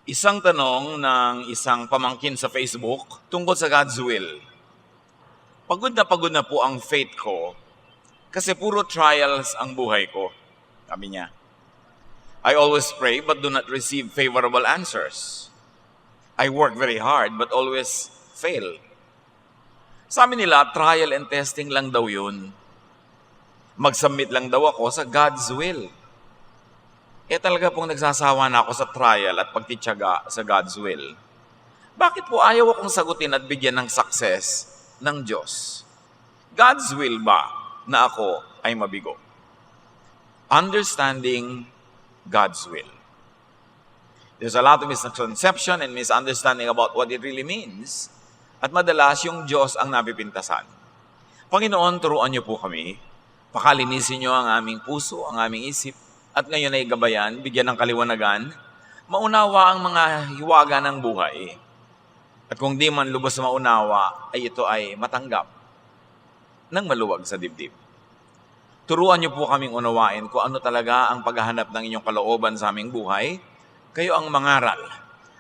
Isang tanong ng isang pamangkin sa Facebook tungkol sa God's will. Pagod na po ang faith ko kasi puro trials ang buhay ko. Sabi niya, I always pray but do not receive favorable answers. I work very hard but always fail. Sabi nila, trial and testing lang daw yun. Mag-submit lang daw ako sa God's will. Talaga pong nagsasawa na ako sa trial at pagtityaga sa God's will. Bakit po ayaw akong sagutin at bigyan ng success ng Diyos? God's will ba na ako ay mabigo? Understanding God's will. There's a lot of misconception and misunderstanding about what it really means. At madalas yung Diyos ang napipintasan. Panginoon, turuan niyo po kami. Pakalinisin niyo ang aming puso, ang aming isip. At ngayon ay gabayan, bigyan ng kaliwanagan, maunawa ang mga hiwaga ng buhay. At kung di man lubos na maunawa, ay ito ay matanggap ng maluwag sa dibdib. Turuan niyo po kaming unawain kung ano talaga ang paghahanap ng inyong kalooban sa aming buhay. Kayo ang mangaral.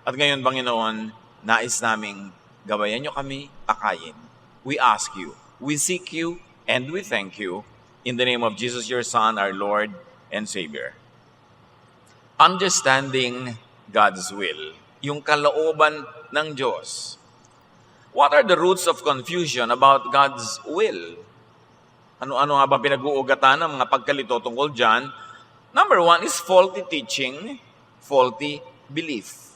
At ngayon, Panginoon, nais naming gabayan niyo kami, akayin. We ask you, we seek you, and we thank you. In the name of Jesus, your Son, our Lord and Savior. Understanding God's will. Yung kalooban ng Diyos. What are the roots of confusion about God's will? Ano-ano nga ba pinag-uugatan ng mga pagkalito tungkol dyan? Number one is faulty teaching, faulty belief.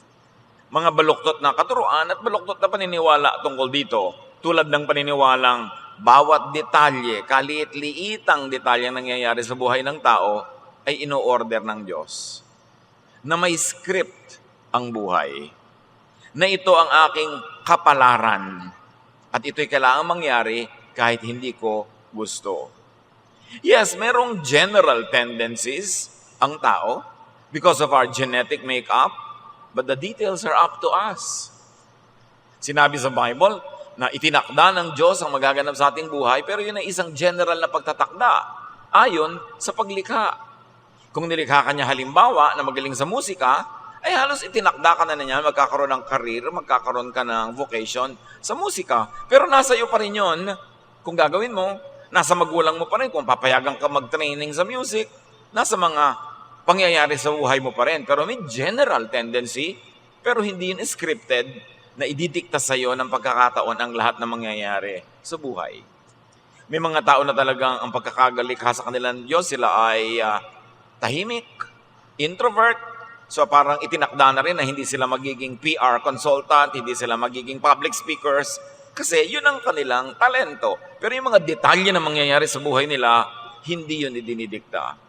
Mga baluktot na katuruan at baluktot na paniniwala tungkol dito. Tulad ng paniniwalang bawat detalye, kaliit-liitang detalyeng nangyayari sa buhay ng tao ay ino-order ng Diyos. Na may script ang buhay. Na ito ang aking kapalaran. At ito'y kailangang mangyari kahit hindi ko gusto. Yes, merong general tendencies ang tao because of our genetic makeup, but the details are up to us. Sinabi sa Bible na itinakda ng Diyos ang magaganap sa ating buhay, pero yun ay isang general na pagtatakda ayon sa paglikha. Kung nilikha ka niya halimbawa na magaling sa musika, ay halos itinakda ka na niya, magkakaroon ng career, magkakaroon ka ng vocation sa musika. Pero nasa iyo pa rin yun kung gagawin mo. Nasa magulang mo pa rin kung papayagan ka mag-training sa music. Nasa mga pangyayari sa buhay mo pa rin. Pero may general tendency, pero hindi yun scripted na ididikta sa iyo ng pagkakataon ang lahat ng mangyayari sa buhay. May mga tao na talagang ang pagkakagalikha sa kanilang Diyos, sila ay tahimik, introvert. So parang itinakda na rin na hindi sila magiging PR consultant, hindi sila magiging public speakers, kasi yun ang kanilang talento. Pero yung mga detalye na mangyayari sa buhay nila, hindi yun idinidikta.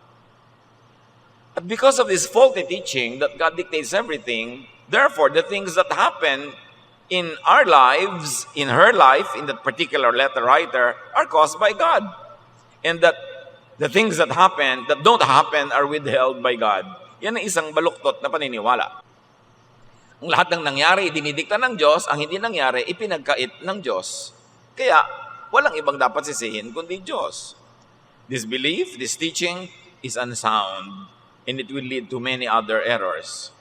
At because of this faulty teaching that God dictates everything, therefore the things that happen in our lives, in her life, in that particular letter writer, are caused by God. And that the things that happen, that don't happen, are withheld by God. Yan ang isang baluktot na paniniwala. Ang lahat ng nangyari, dinidikta ng Diyos. Ang hindi nangyari, ipinagkait ng Diyos. Kaya, walang ibang dapat sisihin kundi Diyos. This belief, this teaching is unsound, and it will lead to many other errors.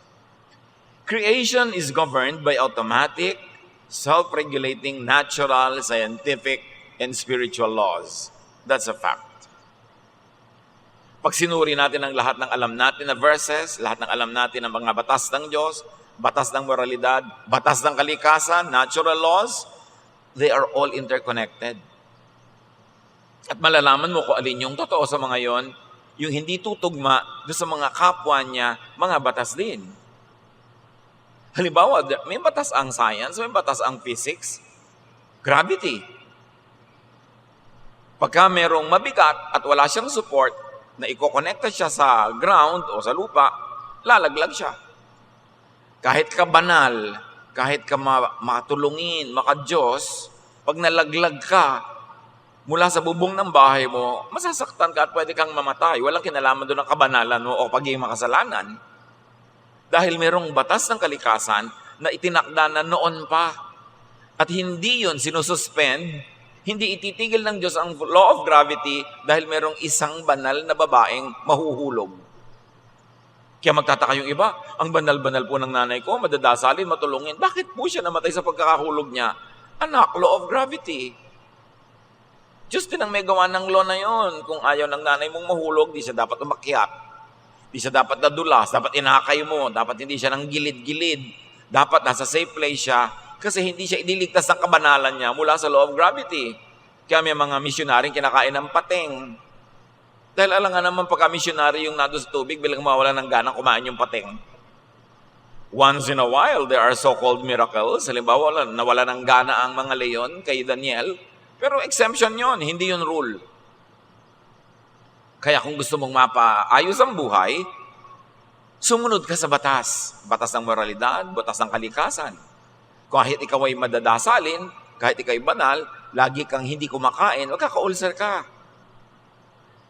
Creation is governed by automatic, self-regulating, natural, scientific, and spiritual laws. That's a fact. Pag sinuri natin ang lahat ng alam natin na verses, lahat ng alam natin ng mga batas ng Diyos, batas ng moralidad, batas ng kalikasan, natural laws, they are all interconnected. At malalaman mo kung alin yung totoo sa mga yon, yung hindi tutugma doon sa mga kapwa niya, mga batas din. Halimbawa, may batas ang science, may batas ang physics, gravity. Pagka merong mabigat at wala siyang support, na ikokonekta siya sa ground o sa lupa, lalaglag siya. Kahit ka banal, kahit ka matulungin, maka-Diyos, pag nalaglag ka mula sa bubong ng bahay mo, masasaktan ka at pwede kang mamatay. Walang kinalaman doon ang kabanalan mo o pagiging makasalanan. Dahil merong batas ng kalikasan na itinakda na noon pa. At hindi yun sinususpend. Hindi ititigil ng Diyos ang law of gravity dahil merong isang banal na babaeng mahuhulog. Kaya magtataka yung iba, ang banal-banal po ng nanay ko, madadasalin, matulungin. Bakit po siya namatay sa pagkakahulog niya? Anak, law of gravity. Diyos din ang may gawa ng law na yon. Kung ayaw ng nanay mong mahulog, di siya dapat umakyat. Di siya dapat nadulas, dapat inakay mo, dapat hindi siya nang gilid-gilid. Dapat nasa safe place siya kasi hindi siya iniligtas ng kabanalan niya mula sa law of gravity. Kaya may mga misyonaring kinakain ng pating. Dahil alam nga naman pagka-missionary yung nado sa tubig, bilang mawala ng ganang kumain yung pating. Once in a while, there are so-called miracles. Halimbawa, nawala ng gana ang mga leon kay Daniel. Pero exemption yon, hindi yun rule. Kaya kung gusto mong mapaayos ang buhay, sumunod ka sa batas. Batas ng moralidad, batas ng kalikasan. Kahit ikaw ay madadasalin, kahit ikaw ay banal, lagi kang hindi kumakain, magkaka-ulcer ka.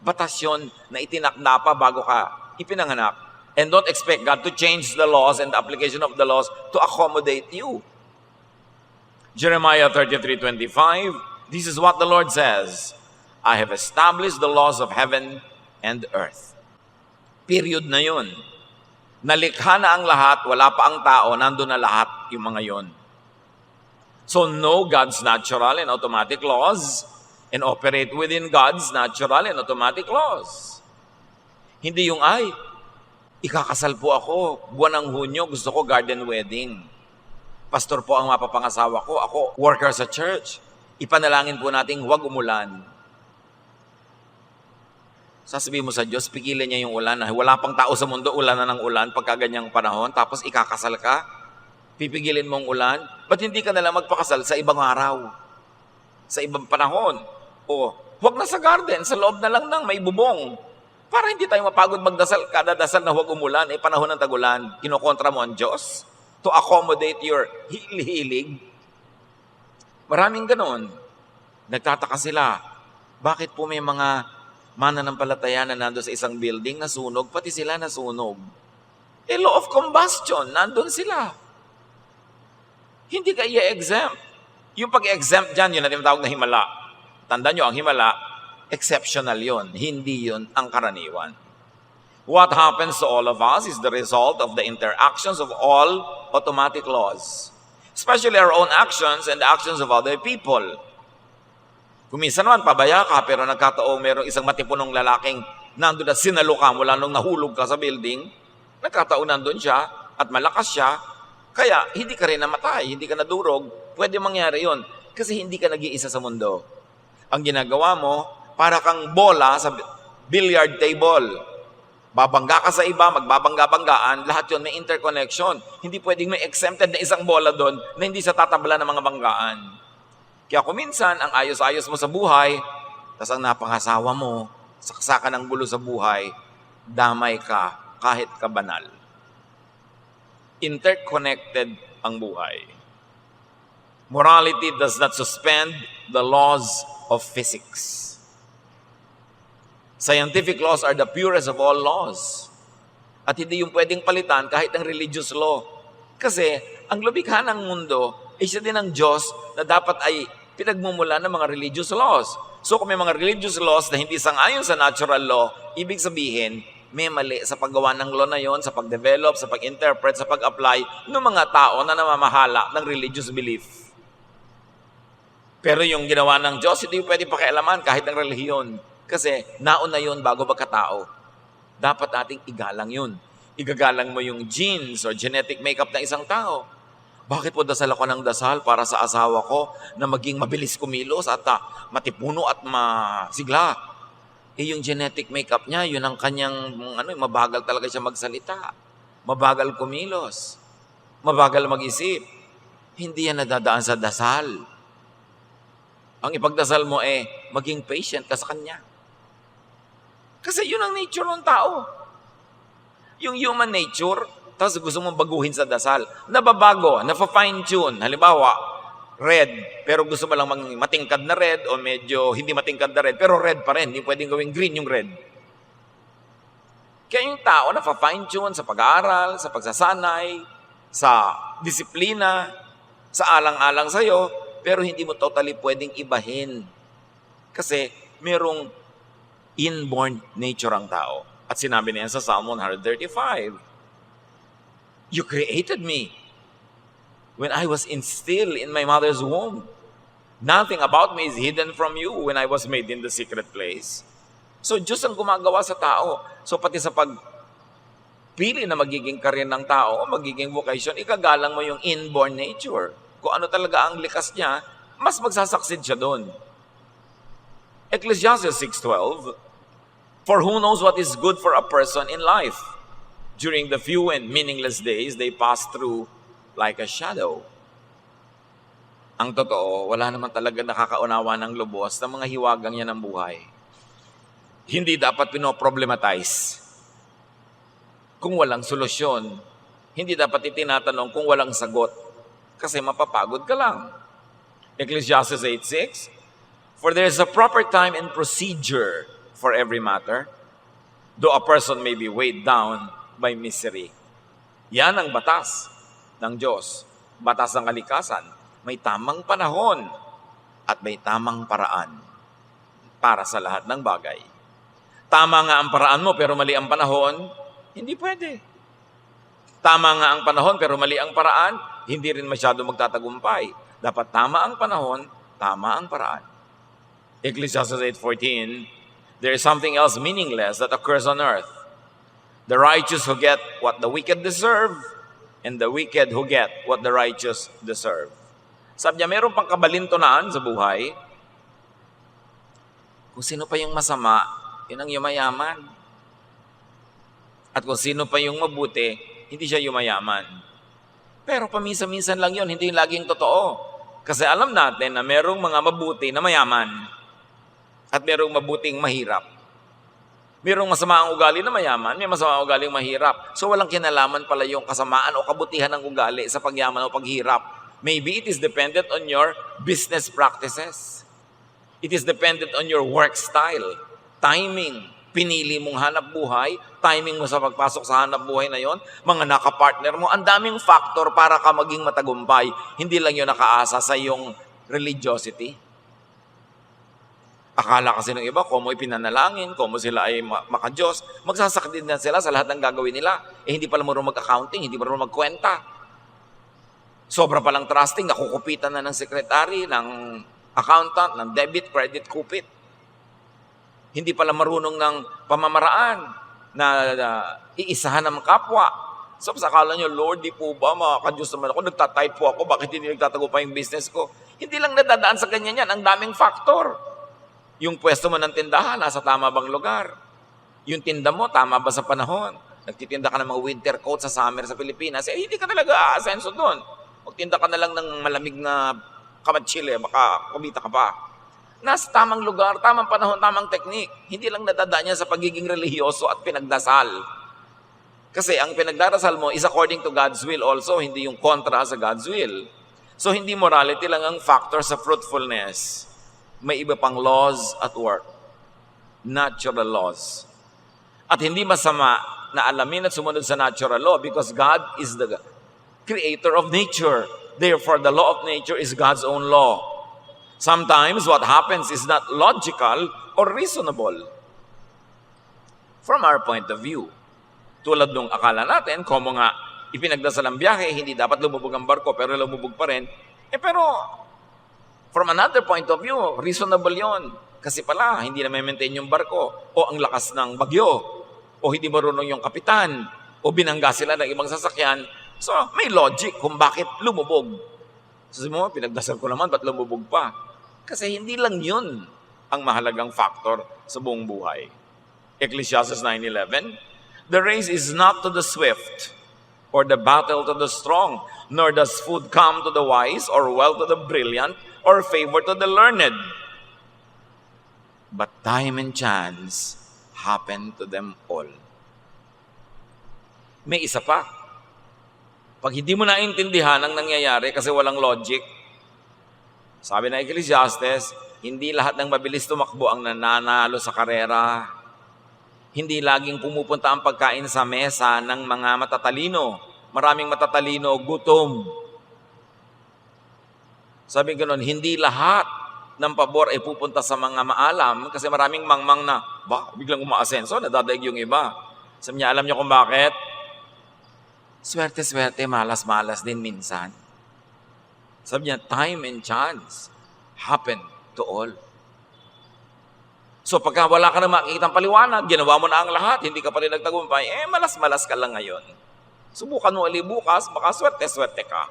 Batas yun na itinakda pa bago ka ipinanganak. And don't expect God to change the laws and the application of the laws to accommodate you. Jeremiah 33:25, this is what the Lord says, I have established the laws of heaven and earth. Period na yun. Nalikha na ang lahat, wala pa ang tao, nandun na lahat yung mga yon. So know God's natural and automatic laws and operate within God's natural and automatic laws. Hindi yung, ikakasal po ako, buwan ng Hunyo, gusto ko garden wedding. Pastor po ang mapapangasawa ko, ako worker sa church. Ipanalangin po nating huwag umulan. Sasabihin mo sa Diyos, pigilan niya yung ulan. Wala pang tao sa mundo, ulan na ng ulan pagka ganyang panahon, tapos ikakasal ka, pipigilin mong ulan. Ba't hindi ka nalang magpakasal sa ibang araw? Sa ibang panahon? O, huwag na sa garden, sa loob na lang ng may bubong. Para hindi tayo mapagod magdasal, kada dasal na huwag umulan, panahon ng tagulan, kinokontra mo ang Diyos to accommodate your hilig. Maraming ganon. Nagtataka sila, bakit po may mga mananampalataya na nandun sa isang building na sunog, pati sila nasunog? Law of combustion, nandun sila. Hindi ka i-exempt. Yung pag-exempt dyan, yun na tinatawag na himala. Tandaan nyo, ang himala, exceptional yon, hindi yon ang karaniwan. What happens to all of us is the result of the interactions of all automatic laws, especially our own actions and the actions of other people. Kung minsan naman, pabaya ka, pero nagkataong mayroong isang matipunong lalaking nandun na sinalo ka mula nung nahulog ka sa building, nagkataon nandun siya at malakas siya, kaya hindi ka rin namatay, hindi ka nadurog, pwede mangyari yon kasi hindi ka nag-iisa sa mundo. Ang ginagawa mo, para kang bola sa billiard table. Babangga ka sa iba, magbabangga-banggaan, lahat yon may interconnection. Hindi pwedeng may exempted na isang bola doon na hindi sa tatabla ng mga banggaan. Kaya kung minsan, ang ayos-ayos mo sa buhay, tas ang napangasawa mo, saksakan ng gulo sa buhay, damay ka kahit ka banal. Interconnected ang buhay. Morality does not suspend the laws of physics. Scientific laws are the purest of all laws. At hindi yung pwedeng palitan kahit ang religious law. Kasi ang lumikha ng mundo ay siya din ang Diyos na dapat ay pinagmumula ng mga religious laws. So kung may mga religious laws na hindi sang-ayon sa natural law, ibig sabihin, may mali sa paggawa ng law na yon, sa pag-develop, sa pag-interpret, sa pag-apply ng mga tao na namamahala ng religious belief. Pero yung ginawa ng Diyos, hindi pwede pakialaman kahit ang relihiyon. Kasi nauna yun bago magkatao. Dapat nating igalang yun. Igagalang mo yung genes or genetic makeup ng isang tao. Bakit po dasal ako ng dasal para sa asawa ko na maging mabilis kumilos at matipuno at masigla? Yung genetic makeup niya, yun ang kanyang, mabagal talaga siya magsalita. Mabagal kumilos. Mabagal mag-isip. Hindi yan nadadaan sa dasal. Ang ipagdasal mo maging patient ka sa kanya. Kasi yun ang nature ng tao. Yung human nature, tapos gusto mong baguhin sa dasal, nababago, nafa-fine-tune. Halimbawa, red, pero gusto mo lang matingkad na red o medyo hindi matingkad na red, pero red pa rin. Hindi pwedeng gawing green yung red. Kaya yung tao nafa-fine-tune sa pag-aaral, sa pagsasanay, sa disiplina, sa alang-alang sa'yo, pero hindi mo totally pwedeng ibahin. Kasi merong inborn nature ang tao. At sinabi niya sa Psalm 135, You created me when I was still in my mother's womb. Nothing about me is hidden from you when I was made in the secret place. So, Diyos ang gumagawa sa tao. So, pati sa pagpili na magiging career ng tao o magiging vocation, ikagalang mo yung inborn nature. Kung ano talaga ang likas niya, mas magsasucceed siya doon. Ecclesiastes 6:12, For who knows what is good for a person in life? During the few and meaningless days they pass through like a shadow. Ang totoo, wala naman talaga nakakaunawa ng lubos ng mga hiwagang niya ng buhay. Hindi dapat pinoproblematize kung walang solusyon. Hindi dapat itinatanong kung walang sagot kasi mapapagod ka lang. Ecclesiastes 8:6, For there is a proper time and procedure for every matter, though a person may be weighed down by misery. Yan ang batas ng Diyos. Batas ng kalikasan. May tamang panahon at may tamang paraan para sa lahat ng bagay. Tama nga ang paraan mo pero mali ang panahon, hindi pwede. Tama nga ang panahon pero mali ang paraan, hindi rin masyado magtatagumpay. Dapat tama ang panahon, tama ang paraan. Ecclesiastes 8:14, There is something else meaningless that occurs on earth. The righteous who get what the wicked deserve, and the wicked who get what the righteous deserve. Sabi niya, meron pang kabalintunaan sa buhay. Kung sino pa yung masama, yun ang yumayaman. At kung sino pa yung mabuti, hindi siya yumayaman. Pero paminsan-minsan lang yun, hindi laging totoo. Kasi alam natin na merong mga mabuti na mayaman at merong mabuting mahirap. Merong masama ang ugali na mayaman, may masama ang ugali mahirap. So walang kinalaman pala yung kasamaan o kabutihan ng ugali sa pagyaman o paghirap. Maybe it is dependent on your business practices. It is dependent on your work style, timing, pinili mong hanap buhay, timing mo sa pagpasok sa hanap buhay na yon, mga nakapartner mo, ang daming factor para ka maging matagumpay. Hindi lang yun nakaasa sa iyong religiosity. Akala kasi ng iba, kung mo ipinanalangin, kung mo sila ay makadiyos, magsasakit na sila sa lahat ng gagawin nila. Eh hindi pala marunong mag-accounting, hindi marunong magkwenta. Sobra palang trusting, nakukupitan na ng sekretary, ng accountant, ng debit, credit, kupit. Hindi pala marunong ng pamamaraan na iisahan ng kapwa. So, akala nyo, Lord, di po ba, makakadiyos naman ako, nagtatight po ako, bakit hindi nagtatago pa yung business ko? Hindi lang nadadaan sa ganyan yan, ang daming factor. Yung pwesto mo ng tindahan, nasa tama bang lugar? Yung tinda mo, tama ba sa panahon? Nagtitinda ka ng mga winter coat sa summer sa Pilipinas, eh, hindi ka talaga aasenso doon. Magtinda ka na lang ng malamig na kamatsile, baka kumita ka pa. Nasa tamang lugar, tamang panahon, tamang teknik. Hindi lang nadadaan niya sa pagiging relihiyoso at pinagdasal. Kasi ang pinagdarasal mo is according to God's will also, hindi yung kontra sa God's will. So hindi morality lang ang factor sa fruitfulness. May iba pang laws at work. Natural laws. At hindi masama na alamin at sumunod sa natural law because God is the creator of nature. Therefore, the law of nature is God's own law. Sometimes what happens is not logical or reasonable. From our point of view, tulad nung akala natin, kung nga ipinagdasal ang biyahe, hindi dapat lumubog ang barko pero lumubog pa rin. Pero from another point of view, reasonable yon. Kasi pala, hindi na maintain yung barko o ang lakas ng bagyo o hindi marunong yung kapitan o binangga sila ng ibang sasakyan. So, may logic kung bakit lumubog. Sabi mo, pinagdasal ko naman, ba't lumubog pa? Kasi hindi lang yun ang mahalagang factor sa buong buhay. Ecclesiastes 9:11, The race is not to the swift, or the battle to the strong, nor does food come to the wise, or wealth to the brilliant, or favor to the learned. But time and chance happen to them all. May isa pa. Pag hindi mo naintindihan ang nangyayari kasi walang logic, sabi ng Ecclesiastes, hindi lahat ng mabilis tumakbo ang nananalo sa karera. Hindi laging pumupunta ang pagkain sa mesa ng mga matatalino. Maraming matatalino, gutom. Sabi ganoon, hindi lahat ng pabor ay pupunta sa mga maalam kasi maraming mangmang na, biglang umaasenso, nadadaig yung iba. Sabi niya, alam niyo kung bakit? Swerte-swerte, malas-malas din minsan. Sabi niya, time and chance happen to all. So pagka wala ka na makikitang paliwanag, ginawa mo na ang lahat, hindi ka pa rin nagtagumpay, malas-malas ka lang ngayon. Subukan mo ulit bukas, baka swerte-swerte ka.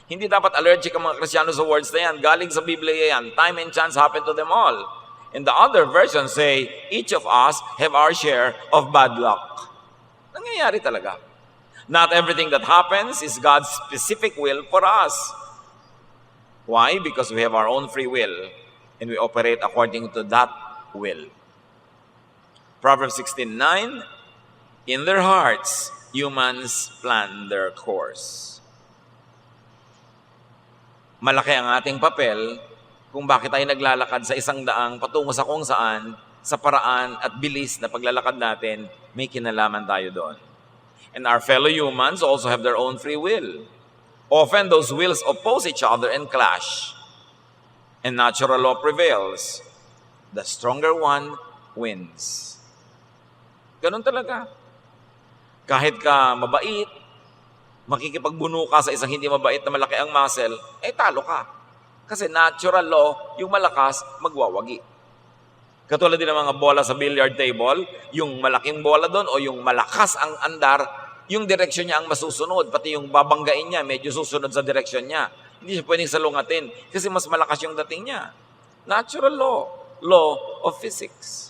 Hindi dapat allergic ang mga Kristiyano sa words na yan. Galing sa Biblia yan. Time and chance happen to them all. And the other versions say, each of us have our share of bad luck. Nangyayari talaga. Not everything that happens is God's specific will for us. Why? Because we have our own free will and we operate according to that will. Proverbs 16:9, in their hearts, humans plan their course. Malaki ang ating papel kung bakit tayo naglalakad sa isang daang patungo sa kung saan, sa paraan at bilis na paglalakad natin, may kinalaman tayo doon. And our fellow humans also have their own free will. Often those wills oppose each other and clash. And natural law prevails. The stronger one wins. Ganun talaga. Kahit ka mabait, makikipagbuno ka sa isang hindi mabait na malaki ang muscle, talo ka. Kasi natural law, yung malakas, magwawagi. Katulad din ng mga bola sa billiard table, yung malaking bola doon o yung malakas ang andar, yung direksyon niya ang masusunod, pati yung babanggain niya, medyo susunod sa direksyon niya. Hindi siya pwedeng salungatin kasi mas malakas yung dating niya. Natural law, law of physics.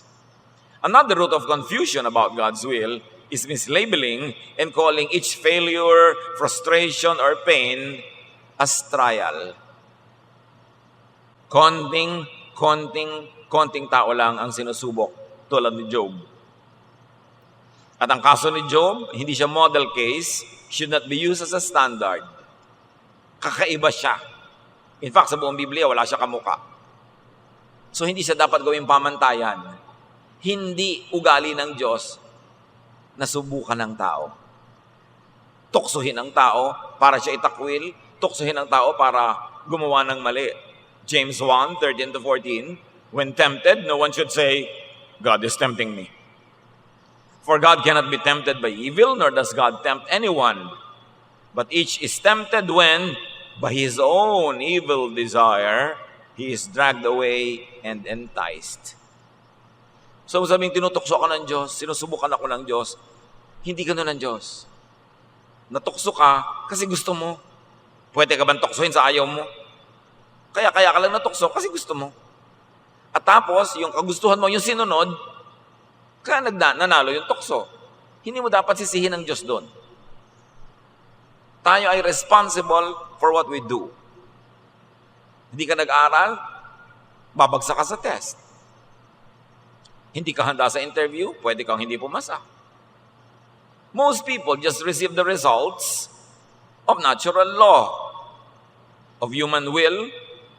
Another root of confusion about God's will is mislabeling and calling each failure, frustration, or pain as trial. Konting tao lang ang sinusubok, tulad ni Job. At ang kaso ni Job, hindi siya model case, should not be used as a standard. Kakaiba siya. In fact, sa buong Biblia, wala siya kamuka. So, hindi siya dapat gawing pamantayan. Hindi ugali ng Diyos na subukan ng tao. Tuksuhin ang tao para siya itakwil, tuksuhin ang tao para gumawa ng mali. James 1:13-14, when tempted, no one should say, God is tempting me. For God cannot be tempted by evil, nor does God tempt anyone. But each is tempted when, by his own evil desire, he is dragged away and enticed. So sabing tinutokso ka ng Diyos, sinusubukan ako ng Diyos, hindi ka nun ng Diyos. Natukso ka kasi gusto mo. Pwede ka bang tuksohin sa ayaw mo? Kaya ka lang natukso kasi gusto mo. At tapos, yung kagustuhan mo, yung sinunod, kaya nanalo yung tukso. Hindi mo dapat sisihin ng Diyos doon. Tayo ay responsible for what we do. Hindi ka nag-aral, babagsak ka sa test. Hindi ka handa sa interview, pwede kang hindi pumasa. Most people just receive the results of natural law, of human will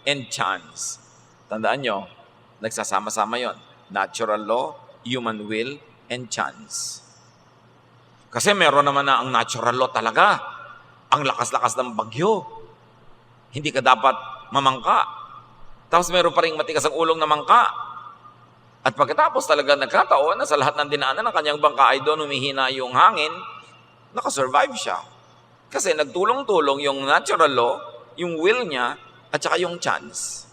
and chance. Tandaan nyo, nagsasama-sama yon. Natural law, human will, and chance. Kasi meron naman na ang natural law talaga. Ang lakas-lakas ng bagyo. Hindi ka dapat mamangka. Tapos meron pa rin matigas ang ulong na mangka. At pagkatapos talaga nagkataon na sa lahat ng dinaanan ng kanyang bangka ay doon humihina yung hangin, nakasurvive siya. Kasi nagtulong-tulong yung natural law, yung will niya, at saka yung chance.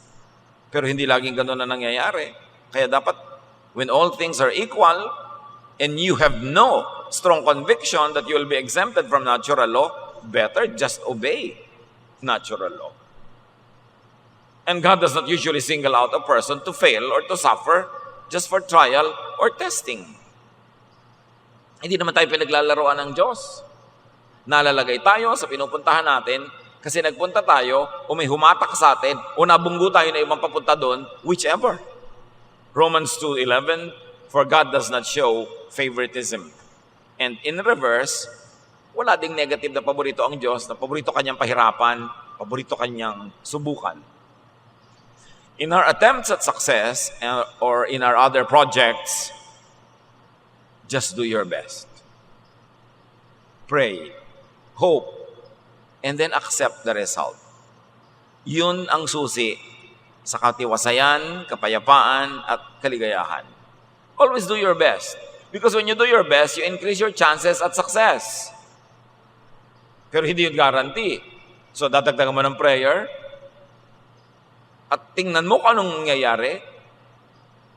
Pero hindi laging gano'n na nangyayari. Kaya dapat, when all things are equal, and you have no strong conviction that you will be exempted from natural law, better just obey natural law. And God does not usually single out a person to fail or to suffer just for trial or testing. Hindi naman tayo pinaglalaroan ng Diyos. Nalalagay tayo sa pinupuntahan natin kasi nagpunta tayo o may humatak sa atin o nabunggo tayo na ibang papunta doon, whichever. Romans 2:11, for God does not show favoritism. And in reverse, wala ding negative na paborito ang Diyos, na paborito kanyang pahirapan, paborito kanyang subukan. In our attempts at success or in our other projects, just do your best. Pray, hope, and then accept the result. Yun ang susi sa katiwasayan, kapayapaan, at kaligayahan. Always do your best. Because when you do your best, you increase your chances at success. Pero hindi yun guarantee. So, dadagdagan mo ng prayer, at tingnan mo kung anong mangyayari.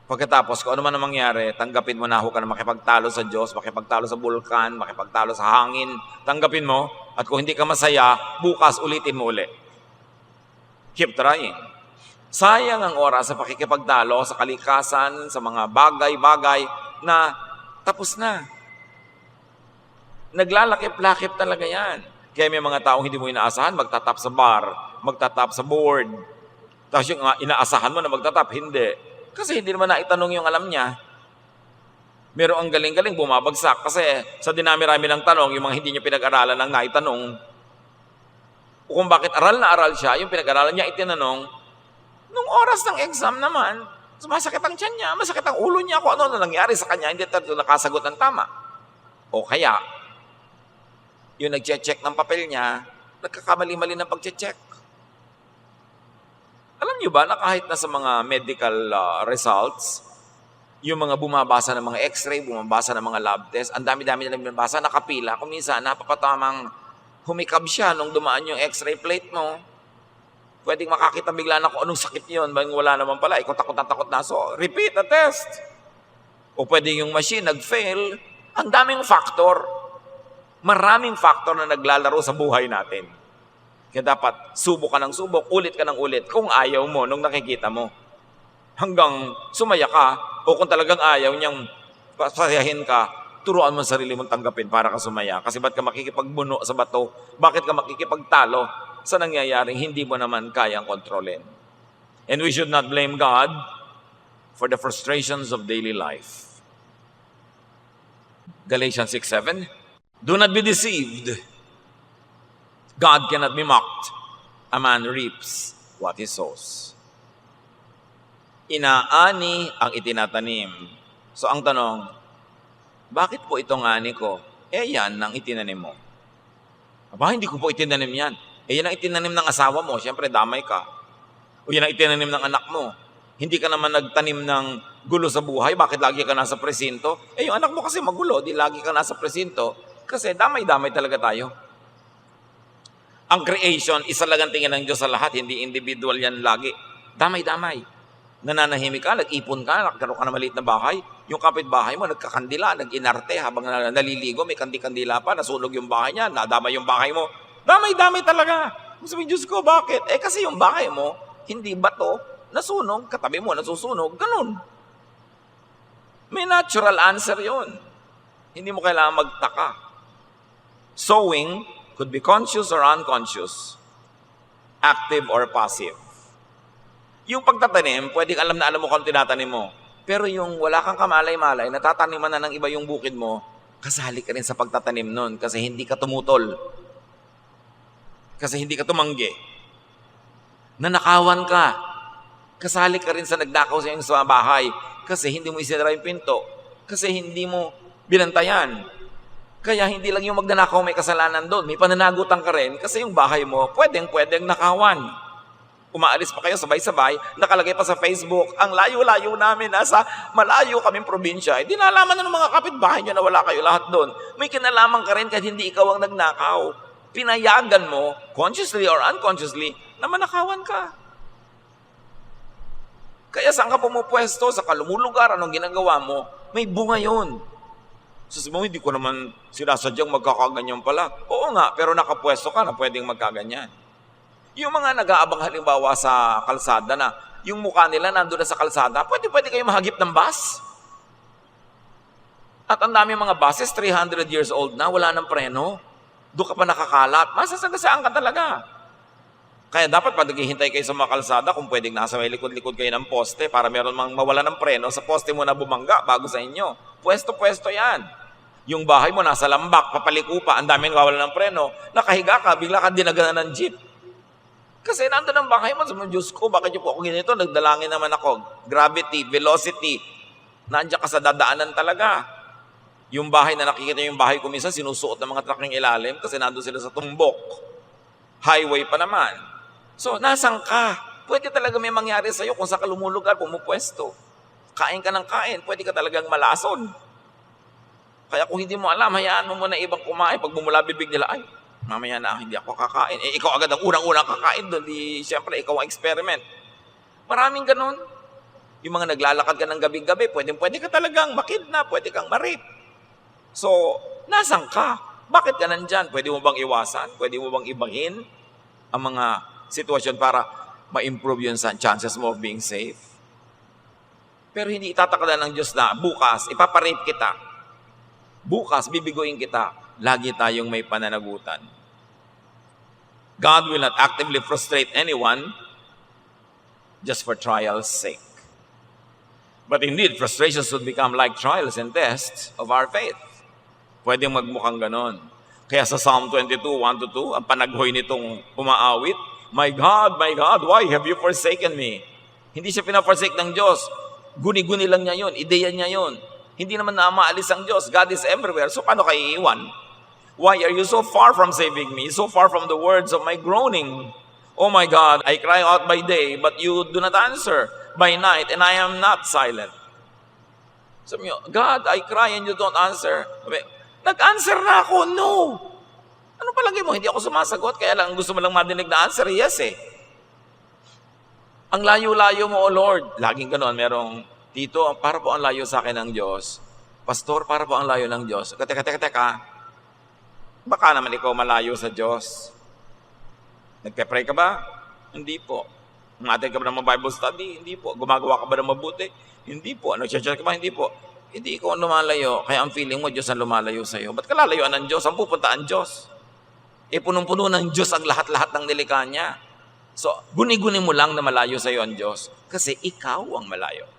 Pagkatapos, kung ano man ang mangyari, tanggapin mo na ho ka na makipagtalo sa Diyos, makipagtalo sa bulkan, makipagtalo sa hangin. Tanggapin mo. At kung hindi ka masaya, bukas ulitin mo uli. Keep trying. Sayang ang oras sa pakikipagtalo sa kalikasan, sa mga bagay-bagay na tapos na. Naglalakip-lakip talaga yan. Kaya may mga taong hindi mo inaasahan, magtatap sa bar, magtatap sa board. Tapos yung inaasahan mo na magtatap, hindi. Kasi hindi naman naitanong yung alam niya. Meron ang galing-galing, bumabagsak. Kasi sa dinami-rami ng tanong, yung mga hindi niya pinag-aralan ang naitanong. O kung bakit aral na aral siya, yung pinag-aralan niya itinanong, nung oras ng exam naman, sumasakit ang tiyan niya, masakit ang ulo niya, kung ano na nangyari sa kanya, hindi tayo nakasagot ng tama. O kaya, yung nag-check ng papel niya, nagkakamali-mali ng pag-check. Alam niyo ba na kahit na sa mga medical results, yung mga bumabasa ng mga x-ray, bumabasa ng mga lab test, ang dami-dami nilang binabasa, nakapila. Kung minsan, napapatamang humikab siya nung dumaan yung x-ray plate mo. Pwedeng makakita bigla na kung anong sakit yun, wala naman pala, ikaw takot na takot na. So, repeat the test. O pwedeng yung machine nag-fail. Ang daming factor. Maraming factor na naglalaro sa buhay natin. Kaya dapat subok ka ng subok, ulit ka ng ulit kung ayaw mo nung nakikita mo. Hanggang sumaya ka, o kung talagang ayaw niyang pasayahin ka, turuan mo sarili mong tanggapin para ka sumaya. Kasi ba't ka makikipagbuno sa bato? Bakit ka makikipagtalo sa nangyayaring hindi mo naman kayang kontrolin? And we should not blame God for the frustrations of daily life. Galatians 6:7. Do not be deceived. God cannot be mocked. A man reaps what he sows. Inaani ang itinatanim. So ang tanong, bakit po itong ani ko? Yan ang itinanim mo. Aba, hindi ko po itinanim yan. Yan ang itinanim ng asawa mo. Siyempre, damay ka. O yan ang itinanim ng anak mo. Hindi ka naman nagtanim ng gulo sa buhay. Bakit lagi ka nasa presinto? Yung anak mo kasi magulo. Di lagi ka nasa presinto. Kasi damay-damay talaga tayo. Ang creation, isa lang ang tingin ng Diyos sa lahat, hindi individual yan lagi. Damay-damay. Nananahimik ka, nag-ipon ka, nagkaroon ka ng maliit na bahay. Yung kapitbahay mo, nagkakandila, nag-inarte, habang naliligo, may kandi-kandila pa, nasunog yung bahay niya, nadamay yung bahay mo. Damay-damay talaga. Sabi, Diyos ko, bakit? Kasi yung bahay mo, hindi bato, nasunog, katabi mo, nasusunog, ganun. May natural answer yun. Hindi mo kailangan magtaka. Sowing could be conscious or unconscious, active or passive. Yung pagtatanim, pwedeng alam na alam mo kung tinatanim mo. Pero yung wala kang kamalay-malay, natataniman na ng iba yung bukid mo, kasali ka rin sa pagtatanim nun kasi hindi ka tumutol. Kasi hindi ka tumanggi. Nanakawan ka. Kasali ka rin sa nagdakaw sa iyong sa bahay kasi hindi mo isinara yung pinto. Kasi hindi mo binantayan. Kaya hindi lang yung magnanakaw may kasalanan doon. May pananagutan ka rin kasi yung bahay mo pwedeng nakawan. Umaalis pa kayo sabay-sabay, nakalagay pa sa Facebook, ang layo-layo namin, nasa malayo kaming probinsya. Di nalaman na ng mga kapitbahay nyo na wala kayo lahat doon. May kinalaman ka rin kahit hindi ikaw ang nagnakaw. Pinayagan mo, consciously or unconsciously, na manakawan ka. Kaya saan ka pumupwesto, sa kalumulugar, anong ginagawa mo, may bunga yun. Sabi mo, hindi ko naman sinasadyang magkakaganyan pala. Oo nga, pero nakapwesto ka na pwedeng magkaganyan. Yung mga nag-aabang halimbawa sa kalsada na yung mukha nila nandun na sa kalsada, pwede kayo mahagip ng bus. At ang dami mga buses, 300 years old na, wala ng preno. Doon ka pa nakakalat. Masasagasaan ka talaga. Kaya dapat pag naghihintay kayo sa mga kalsada, kung pwedeng nasa may likod-likod kayo ng poste para meron mang mawala ng preno, sa poste mo na bumangga bago sa inyo. Pwesto-pwesto yan. Yung bahay mo nasa lambak, papaliko pa, ang daming wawala ng preno, nakahiga ka, bigla ka dinaganan ng jeep. Kasi nandun ang bahay mo, sabi mo, Diyos ko, bakit yung po ako ganito? Nagdalangin naman ako. Gravity, velocity, nandiyan ka sa dadaanan talaga. Yung bahay na nakikita yung bahay ko minsan, sinusuot ng mga truck ng ilalim kasi nandun sila sa tumbok. Highway pa naman. So, nasan ka? pwede talaga may mangyari sa'yo kung saan ka lumulugar, pumupwesto. Kain ka ng kain, pwede ka talagang malason. Kaya kung hindi mo alam, hayaan mo muna ibang kumain. Pag bumula bibig nila, ay, mamaya na, hindi ako kakain. Eh, ikaw agad ang unang-unang kakain doon. Siyempre, ikaw ang experiment. Maraming ganun. Yung mga naglalakad ka ng gabi-gabi, pwede ka talagang makidnap, pwede kang ma-rape. So, nasan ka? Bakit ka nandyan? Pwede mo bang iwasan? Pwede mo bang ibahin ang mga sitwasyon para ma-improve yun sa chances mo of being safe? Pero hindi itatakda ng Diyos na bukas, ipaparape kita. Bukas, bibiguin kita. Lagi tayong may pananagutan. God will not actively frustrate anyone just for trial's sake. But indeed, frustrations would become like trials and tests of our faith. Pwede magmukhang ganon. Kaya sa Psalm 22, 1-2, ang panaghoy nitong umaawit, my God, why have you forsaken me? Hindi siya pinaforsake ng Diyos. Guni-guni lang niya yun. Ideya niya yun. Hindi naman na maalis ang Diyos. God is everywhere. So paano kayo iiwan? Why are you so far from saving me? So far from the words of my groaning? Oh my God, I cry out by day, but you do not answer. By night, and I am not silent. Sabi niyo, God, I cry and you don't answer. Nag-answer na ako, no. Ano palagi mo? Hindi ako sumasagot, kaya lang gusto mo lang madinig na answer, yes eh. Ang layo-layo mo, O Lord. Laging ganoon, merong, Tito, para po ang layo sa akin ng Diyos. Pastor, para po ang layo ng Diyos. Teka. Baka naman ikaw malayo sa Diyos. Nagpe-pray ka ba? Hindi po. Umattend ka ba ng Bible study? Hindi po. Gumagawa ka ba ng mabuti? Hindi po. Nag-church ka ba? Hindi po. Hindi ikaw ang lumalayo. Kaya ang feeling mo, Diyos ang lumalayo sa iyo. Ba't ka lalayuan ng Diyos? Ang pupunta ang Diyos. Punong-puno ng Diyos ang lahat-lahat ng nilikha niya. So, guni-guni mo lang na malayo sa iyo ang Diyos. Kasi ikaw ang malayo.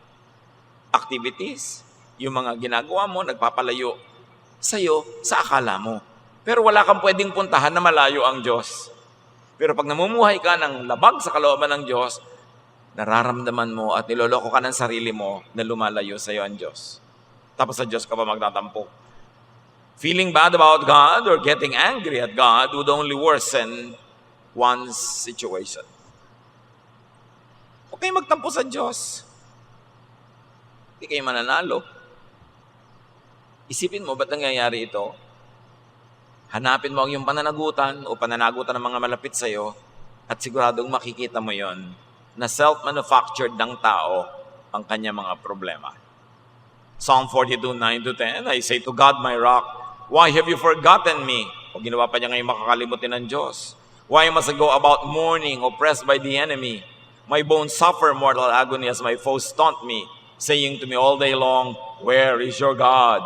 Activities, yung mga ginagawa mo, nagpapalayo sa'yo sa akala mo. Pero wala kang pwedeng puntahan na malayo ang Diyos. Pero pag namumuhay ka ng labag sa kalooban ng Diyos, nararamdaman mo at niloloko ka ng sarili mo na lumalayo sa'yo ang Diyos. Tapos sa Diyos ka pa magtatampo. Feeling bad about God or getting angry at God would only worsen one's situation. Huwag kayo magtampo sa Diyos. Hindi kayo mananalo. Isipin mo, ba't nangyayari ito? Hanapin mo ang iyong pananagutan o pananagutan ng mga malapit sa iyo at siguradong makikita mo yon na self-manufactured ng tao ang kanya mga problema. Psalm 42, 9-10, I say to God, my rock, why have you forgotten me? O ginawa pa niya ngayon makakalimutin ng Diyos. Why must I go about mourning, oppressed by the enemy? My bones suffer mortal agony as my foes taunt me, saying to me all day long, where is your God?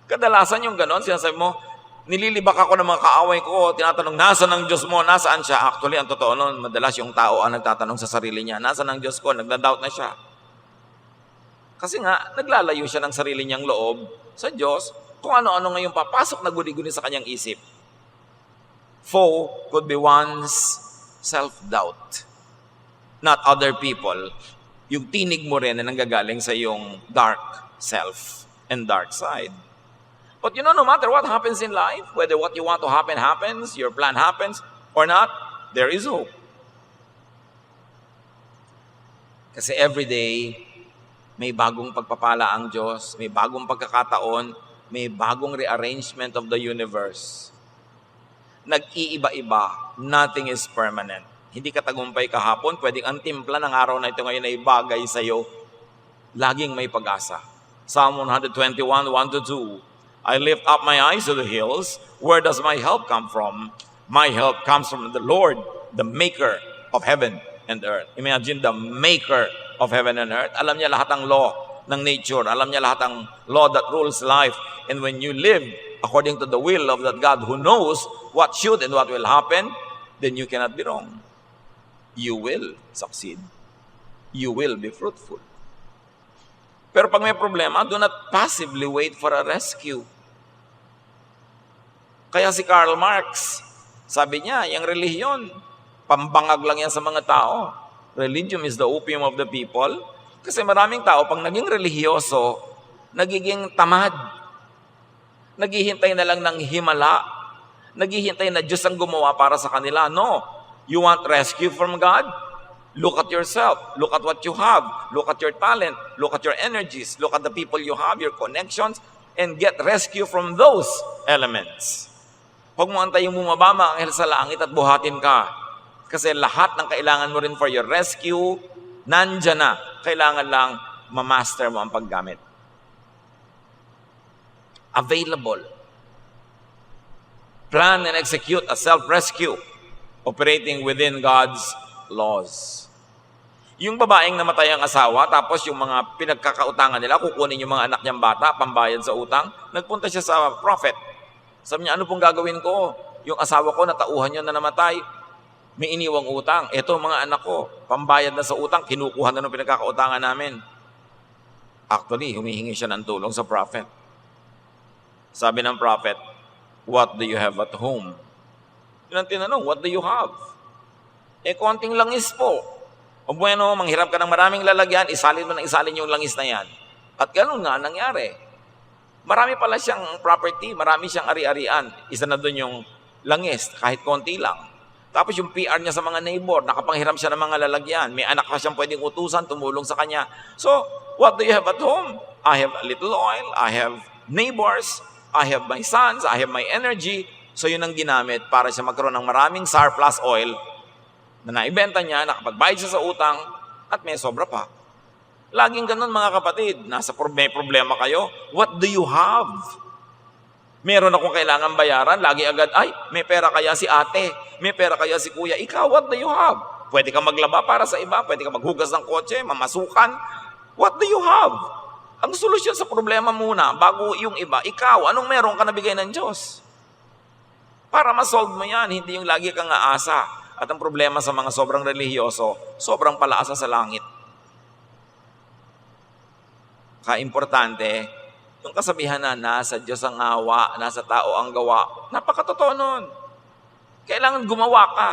Kadalasan yung ganon, sinasabi mo, nililibak ako ng mga kaaway ko, tinatanong, nasaan ang Diyos mo? Nasaan siya? Actually, ang totoo nun, madalas yung tao ang nagtatanong sa sarili niya, nasaan ang Diyos ko? Nagda-doubt na siya. Kasi nga, naglalayo siya ng sarili niyang loob sa Diyos, kung ano-ano ngayong papasok na guni-guni sa kanyang isip. Foe could be one's self-doubt, not other people. Yung tinig mo rin na nanggagaling sa iyong dark self and dark side. But you know, no matter what happens in life, whether what you want to happen happens, your plan happens, or not, there is hope. Kasi every day, may bagong pagpapala ang Diyos, may bagong pagkakataon, may bagong rearrangement of the universe. Nag-iiba-iba, nothing is permanent. Hindi ka tagumpay kahapon, pwedeng ang timpla ng araw na ito ngayon ay bagay sa iyo. Laging may pag-asa. Psalm 121, 1-2, I lift up my eyes to the hills. Where does my help come from? My help comes from the Lord, the maker of heaven and earth. Imagine the maker of heaven and earth. Alam niya lahat ng law ng nature. Alam niya lahat ng law that rules life. And when you live according to the will of that God who knows what should and what will happen, then you cannot be wrong. You will succeed. You will be fruitful. Pero pag may problema, do not passively wait for a rescue. Kaya si Karl Marx, sabi niya, yung relihiyon, pambangag lang yan sa mga tao. Religion is the opium of the people. Kasi maraming tao, pag naging relihiyoso, nagiging tamad. Naghihintay na lang ng himala. Naghihintay na Diyos ang gumawa para sa kanila. No. You want rescue from God? Look at yourself. Look at what you have. Look at your talent. Look at your energies. Look at the people you have, your connections, and get rescue from those elements. Huwag mo antayong bumaba, mga anghel sa langit at buhatin ka. Kasi lahat ng kailangan mo rin for your rescue, nandyan na. Kailangan lang ma-master mo ang paggamit. Available. Plan and execute a self-rescue operating within God's laws. Yung babaeng namatay ang asawa, tapos yung mga pinagkakautangan nila, kukunin yung mga anak niyang bata, pambayad sa utang, nagpunta siya sa prophet. Sabi niya, ano pong gagawin ko? Yung asawa ko, natauhan niya na namatay, may iniwang utang. Eto mga anak ko, pambayad na sa utang, kinukuha na ng pinagkakautangan namin. Actually, humihingi siya ng tulong sa prophet. Sabi ng prophet, what do you have at home? Yun ang tinanong, what do you have? Konting langis po. O bueno, manghirap ka ng maraming lalagyan, isalin mo ng isalin yung langis na yan. At ganun nga nangyari. Marami pala siyang property, marami siyang ari-arian. Isa na doon yung langis, kahit konti lang. Tapos yung PR niya sa mga neighbor, nakapanghiram siya ng mga lalagyan. May anak pa siyang pwedeng utusan, tumulong sa kanya. So, what do you have at home? I have a little oil, I have neighbors, I have my sons, I have my energy. So yun ang ginamit para siya magkaroon ng maraming surplus oil na naibenta niya, nakapagbayad siya sa utang, at may sobra pa. Laging ganun mga kapatid, may problema kayo, what do you have? Meron akong kailangan bayaran, lagi agad, ay, may pera kaya si ate, may pera kaya si kuya, ikaw, what do you have? Pwede ka maglaba para sa iba, pwede ka maghugas ng kotse, mamasukan, what do you have? Ang solusyon sa problema muna, bago yung iba, ikaw, anong meron ka nabigay ng Diyos? Para ma-solve mo yan, hindi yung lagi kang aasa. At ang problema sa mga sobrang relihiyoso, sobrang palaasa sa langit. Ka-importante, yung kasabihan na nasa Diyos ang awa, nasa tao ang gawa, napakatotoo nun. Kailangan gumawa ka.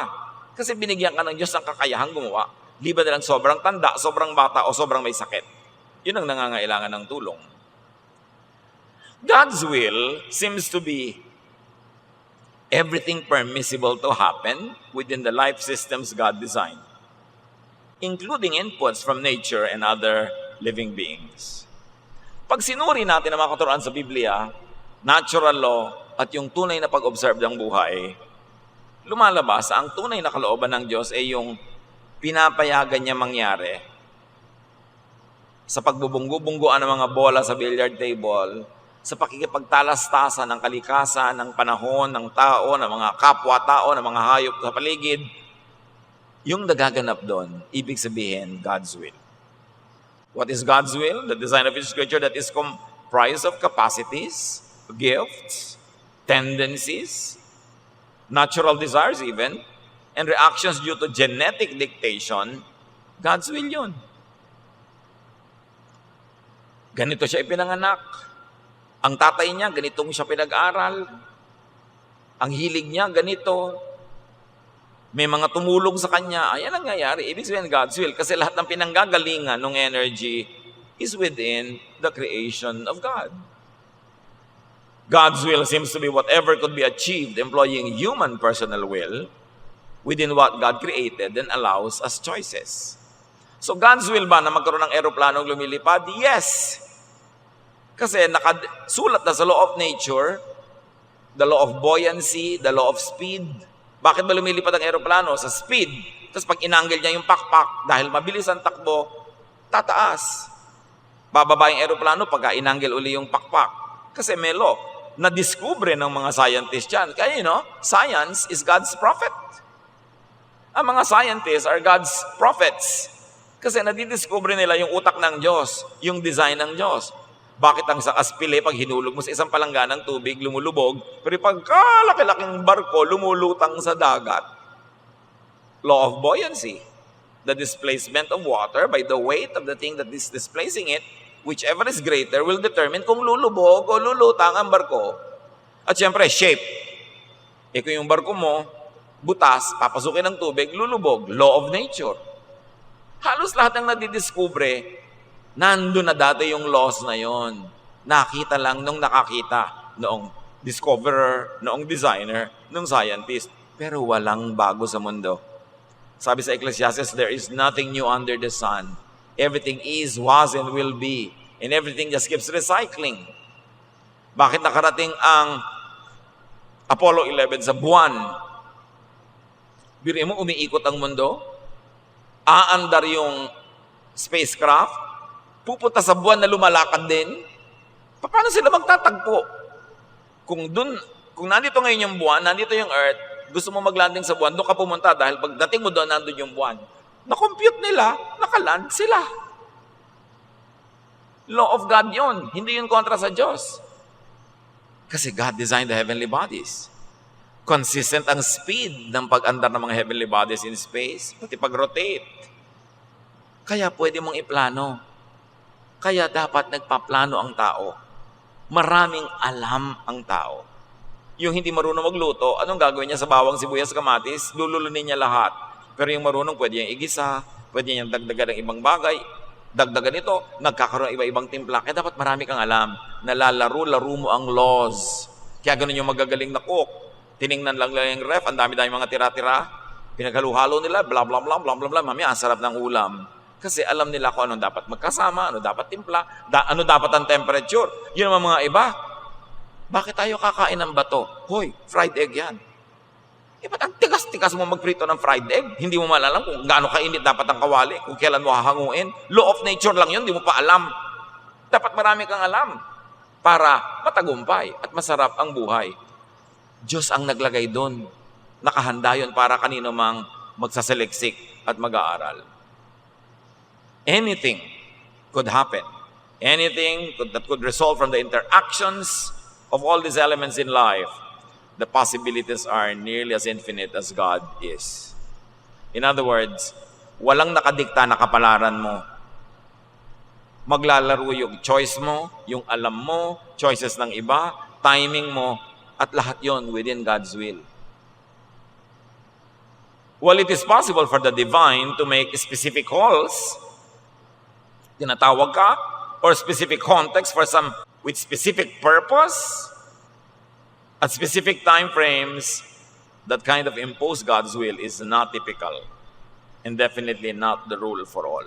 Kasi binigyan ka ng Diyos ng kakayahang gumawa. Liba na lang sobrang tanda, sobrang bata, o sobrang may sakit. Yun ang nangangailangan ng tulong. God's will seems to be everything permissible to happen within the life systems God designed, including inputs from nature and other living beings. Pag sinuri natin ang mga katuruan sa Biblia, natural law at yung tunay na pag-observe ng buhay, lumalabas ang tunay na kalooban ng Diyos ay yung pinapayagan niya mangyari sa pagbubunggo-bungguan ng mga bola sa billiard table, sa pakikipagtalastasan ng kalikasan, ng panahon, ng tao, ng mga kapwa-tao, ng mga hayop sa paligid, yung nagaganap doon, ibig sabihin, God's will. What is God's will? The design of His creature that is comprised of capacities, gifts, tendencies, natural desires even, and reactions due to genetic dictation. God's will yun. Ganito siya ipinanganak. Ang tatay niya, ganitong siya pinag-aral. Ang hilig niya, ganito. May mga tumulong sa kanya. Ayan ang nangyayari. Ibig sabihin God's will. Kasi lahat ng pinanggagalingan ng energy is within the creation of God. God's will seems to be whatever could be achieved employing human personal will within what God created and allows as choices. So God's will ba na magkaroon ng eroplanong lumilipad? Yes! Kasi nakasulat na sa law of nature, the law of buoyancy, the law of speed. Bakit ba lumilipad ang eroplano? Sa speed. Tapos pag inangle niya yung pakpak, dahil mabilis ang takbo, tataas. Bababa yung eroplano pagka inangle uli yung pakpak. Kasi may law. Na-discover ng mga scientists yan. Kaya science is God's prophet. Ang mga scientists are God's prophets. Kasi nadidiscover nila yung utak ng Diyos, yung design ng Diyos. Bakit ang sa kaspile, pag hinulog mo sa isang palangganang tubig, lumulubog, pero pagkalaki-laking barko, lumulutang sa dagat. Law of buoyancy. The displacement of water by the weight of the thing that is displacing it, whichever is greater, will determine kung lulubog o lulutang ang barko. At syempre, shape. Kung yung barko mo, butas, papasukin ng tubig, lulubog. Law of nature. Halos lahat ng nadidiscover, nandun na dati yung laws na yon. Nakita lang nung nakakita, noong discoverer, noong designer, noong scientist. Pero walang bago sa mundo. Sabi sa Ecclesiastes, there is nothing new under the sun. Everything is, was, and will be. And everything just keeps recycling. Bakit nakarating ang Apollo 11 sa buwan? Biro mo, umiikot ang mundo? Aandar yung spacecraft? Pupunta sa buwan na lumalakad din? Paano sila magtatagpo? Kung nandito ngayon yung buwan, nandito yung Earth, gusto mo maglanding sa buwan, doon ka pumunta dahil pagdating mo doon, nandun yung buwan. Na-compute nila, nakaland sila. Law of God yun. Hindi yun kontra sa Diyos. Kasi God designed the heavenly bodies. Consistent ang speed ng pag-andar ng mga heavenly bodies in space, pati pag-rotate. Kaya pwede mong iplano. Kaya dapat nagpaplano ang tao. Maraming alam ang tao. Yung hindi marunong magluto, anong gagawin niya sa bawang, sibuyas, kamatis? Lululunin niya lahat. Pero yung marunong, pwede niyang igisa, pwede niyang dagdagan ng ibang bagay, dagdagan ito, nagkakaroon ng iba-ibang timpla. Kaya dapat marami kang alam. Nalalaro-laro mo ang laws. Kaya ganun yung magagaling na cook. Tiningnan lang yung ref, ang dami-dami mga tira-tira. Pinaghaluhalo nila, bla bla bla bla bla bla. Mami, ang sarap ng ulam. Kasi alam nila kung anong dapat magkasama, ano dapat timpla, ano dapat ang temperature. Yun naman mga iba. Bakit tayo kakain ng bato? Hoy, fried egg yan. Ba't ang tigas-tigas mo magprito ng fried egg? Hindi mo malalam kung gaano kainit dapat ang kawali, kung kailan mo hahanguin. Law of nature lang yun, di mo pa alam. Dapat marami kang alam para matagumpay at masarap ang buhay. Diyos ang naglagay doon. Nakahanda yun para kanino mang magsasaliksik at mag-aaral. Anything could happen. Anything that could result from the interactions of all these elements in life. The possibilities are nearly as infinite as God is. In other words, walang nakadikta na kapalaran mo. Maglalaro yung choice mo, yung alam mo, choices ng iba, timing mo, at lahat yon within God's will. While it is possible for the divine to make specific calls, tinatawag ka, or specific context for some with specific purpose, at specific time frames, that kind of impose God's will is not typical and definitely not the rule for all.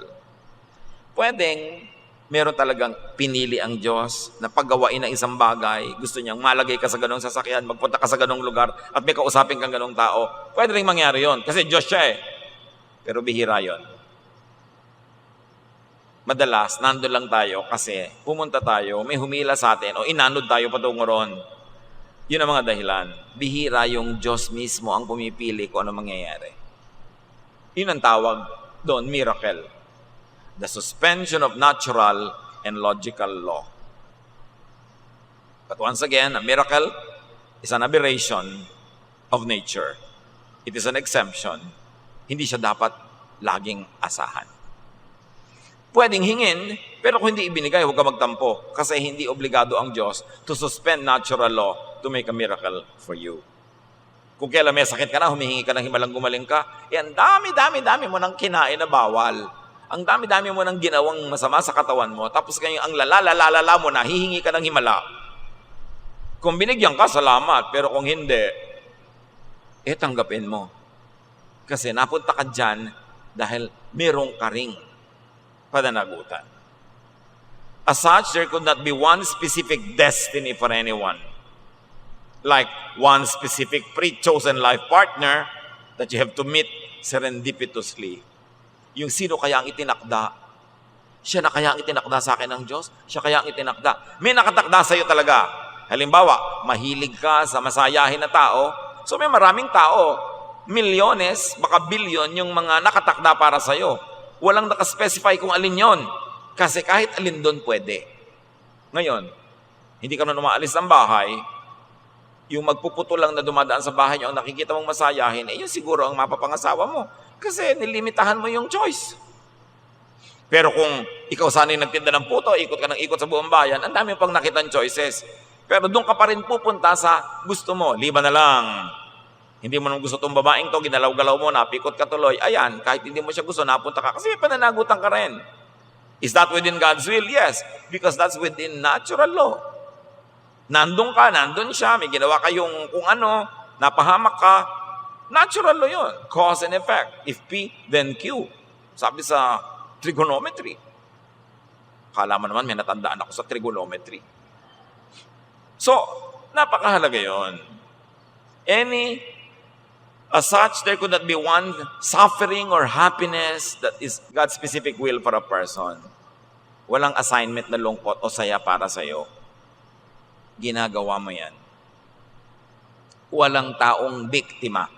Pwedeng meron talagang pinili ang Diyos na paggawain ng isang bagay, gusto niyang malagay ka sa ganong sasakyan, magpunta ka sa ganong lugar, at may kausapin kang ganong tao. Pwede rin mangyari yon kasi Diyos siya eh. Pero bihira yon. Madalas, nandun lang tayo kasi pumunta tayo, may humila sa atin o inanod tayo patungo ron. Yun ang mga dahilan. Bihira yung Diyos mismo ang pumipili kung ano mangyayari. Yun ang tawag doon, miracle. The suspension of natural and logical law. But once again, a miracle is an aberration of nature. It is an exemption. Hindi siya dapat laging asahan. Pwedeng hingin, pero kung hindi ibinigay, huwag ka magtampo. Kasi hindi obligado ang Diyos to suspend natural law to make a miracle for you. Kung kailan may sakit ka na, humihingi ka ng himalang gumaling ka, ang dami mo nang kinain na bawal. Ang dami mo nang ginawang masama sa katawan mo, tapos kayo ang lalala mo na, hihingi ka ng himala. Kung binigyan ka, salamat. Pero kung hindi, tanggapin mo. Kasi napunta ka dyan dahil merong ka ring pananagutan. As such, there could not be one specific destiny for anyone. Like one specific pre-chosen life partner that you have to meet serendipitously. Yung sino kaya ang itinakda? Siya na kaya ang itinakda sa akin ng Diyos? Siya kaya ang itinakda? May nakatakda sa iyo talaga. Halimbawa, mahilig ka sa masayahin na tao. So may maraming tao, milyones, baka bilyon yung mga nakatakda para sa iyo. Walang nakaspecify kung alin yon. Kasi kahit alin doon pwede. Ngayon, hindi ka na umaalis ng bahay, yung magpuputo lang na dumadaan sa bahay niyo, ang nakikita mong masayahin, yun siguro ang mapapangasawa mo. Kasi nilimitahan mo yung choice. Pero kung ikaw sana yung nagtinda ng puto, ikot ka ng ikot sa buong bayan, ang dami pang nakitang choices. Pero doon ka pa rin pupunta sa gusto mo. Liban na lang. Hindi mo nang gusto itong babaeng to, ginalaw-galaw mo, napikot ka tuloy. Ayan, kahit hindi mo siya gusto, napunta ka. Kasi pananagutan ka rin. Is that within God's will? Yes. Because that's within natural law. Nandun ka, nandun siya, may ginawa kayong kung ano, napahamak ka, Natural law yun. Cause and effect. If P, then Q. Sabi sa trigonometry. Kala mo naman may natandaan ako sa trigonometry. So, napakahalaga yun. As such, there could not be one suffering or happiness that is God's specific will for a person. Walang assignment na lungkot o saya para sa'yo. Ginagawa mo yan. Walang taong biktima.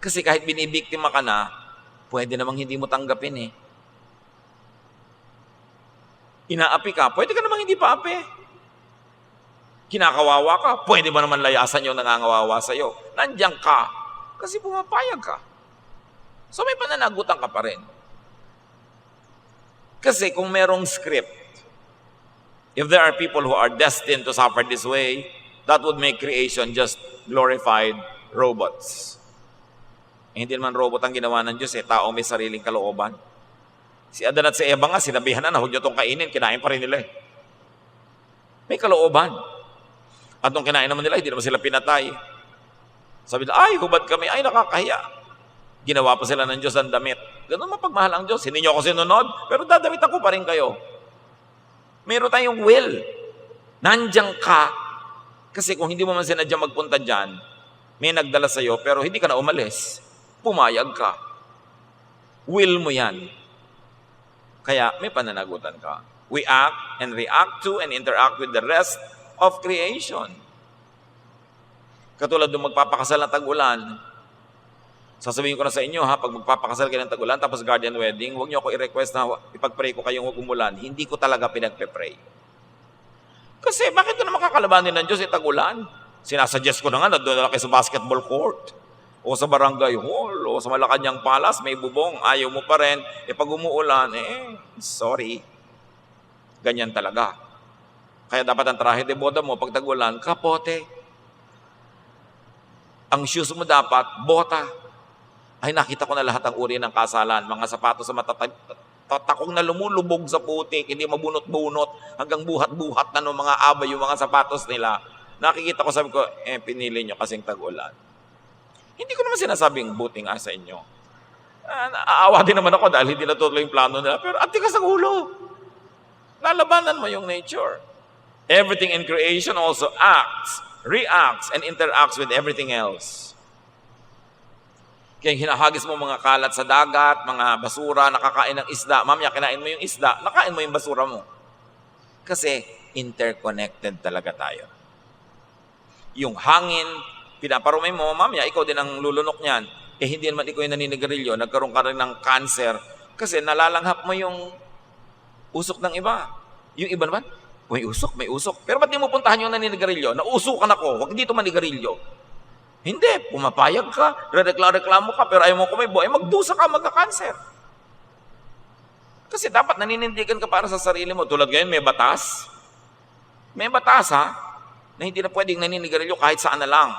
Kasi kahit binibiktima ka na, pwede namang hindi mo tanggapin eh. Inaapi ka, pwede ka namang hindi paapi. Kinakawawa ka, pwede ba naman layasan yung nangangawawa sa'yo? Nandiyan ka, kasi pumapayag ka. So may pananagutan ka pa rin. Kasi kung merong script, if there are people who are destined to suffer this way, that would make creation just glorified robots. Hindi naman robot ang ginawa ng Diyos, tao may sariling kalooban. Si Adan at si Eva nga, sinabihan na huwag nyo itong kainin, kinain pa rin nila eh. May kalooban. At nung kinain naman nila, hindi naman sila pinatay. Sabi nila, ay, hubad kami, ay, nakakahiya. Ginawa pa sila ng Diyos ang damit. Ganun mapagmahal ang Diyos. Hindi nyo ako sinunod, pero dadamitan ko pa rin kayo. Meron tayong will. Nandiyan ka. Kasi kung hindi mo man sinadyang magpunta dyan, may nagdala sa'yo, pero hindi ka na umalis. Pumayag ka. Will mo yan. Kaya may pananagutan ka. We act and react to and interact with the rest of creation. Katulad nung magpapakasal ng tag-ulan, sasabihin ko na sa inyo pag magpapakasal kayo ng tag-ulan, tapos guardian wedding, huwag niyo ako i-request na ipag-pray ko kayong huwag umulan. Hindi ko talaga pinagpe-pray. Kasi bakit ko naman kakalabanin ng Diyos tag-ulan? Sinasuggest ko na nga na doon na kayo sa basketball court, o sa barangay hall, o sa Malacanang Palace, may bubong, ayaw mo pa rin. Pag umuulan, sorry. Ganyan talaga. Kaya dapat ang trahe de boda mo, pag tag-ulan, kapote. Ang shoes mo dapat, bota. Ay, nakita ko na lahat ang uri ng kasalan. Mga sapatos sa matatakong na lumulubog sa putik, hindi mabunot-bunot, hanggang buhat-buhat na ng mga abay yung mga sapatos nila. Nakikita ko, sabi ko, pinili nyo kasing tag-ulan. Hindi ko naman sinasabing buting sa inyo. Naaawa din naman ako dahil hindi natutuloy yung plano nila. Pero atikas ang ulo. Lalabanan mo yung nature. Everything in creation also acts, reacts, and interacts with everything else. Kaya hinahagis mo mga kalat sa dagat, mga basura, nakakain ng isda. Mamaya, kinain mo yung isda, nakain mo yung basura mo. Kasi interconnected talaga tayo. Yung hangin, pinaparumay mo, mamaya, ikaw din ang lulunok niyan. Hindi naman ikaw yung naninigarilyo, nagkaroon ka rin ng cancer. Kasi nalalanghap mo yung usok ng iba. Yung iba naman, may usok. Pero ba't di mo puntahan yung naninigarilyo? Nausukan ako, huwag dito manigarilyo. Hindi, pumapayag ka, reklamo ka, pero ayaw mo kumibo, magdusa ka, magka-cancer. Kasi dapat naninindigan ka para sa sarili mo. Tulad ngayon, may batas. May batas na hindi na pwedeng naninigarilyo kahit saan na lang.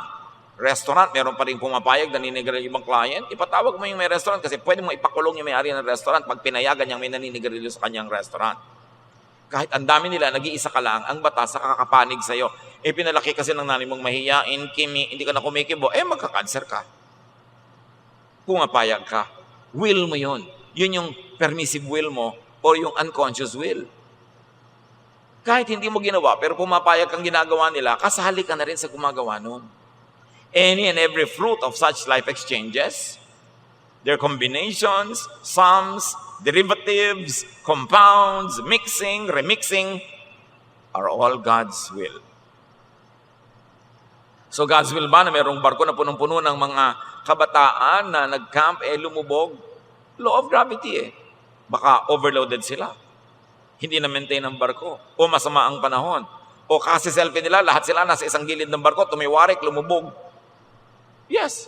Restaurant, meron pa rin pumapayag, naninigarilyo ibang client. Ipatawag mo yung may restaurant kasi pwede mo ipakulong yung may-ari ng restaurant pag pinayagan niyang may naninigarilyo sa kanyang restaurant. Kahit ang dami nila, nag-iisa ka lang, ang batas sa kakapanig sa'yo. Pinalaki kasi ng nanay mong mahiyain, hindi ka na kumikibo, magka-cancer ka. Pumapayag ka. Will mo yun. Yun yung permissive will mo or yung unconscious will. Kahit hindi mo ginawa, pero pumapayag kang ginagawa nila, kasali ka na rin sa gumagawa nun. Any and every fruit of such life exchanges, their combinations, sums, derivatives, compounds, mixing, remixing, are all God's will. So God's will ba na mayroong barko na punong-puno ng mga kabataan na nag-camp, lumubog? Law of gravity Baka overloaded sila. Hindi na-maintain ang barko. O masama ang panahon. O kasi selfie nila, lahat sila nasa isang gilid ng barko, tumiwarik, lumubog. Yes.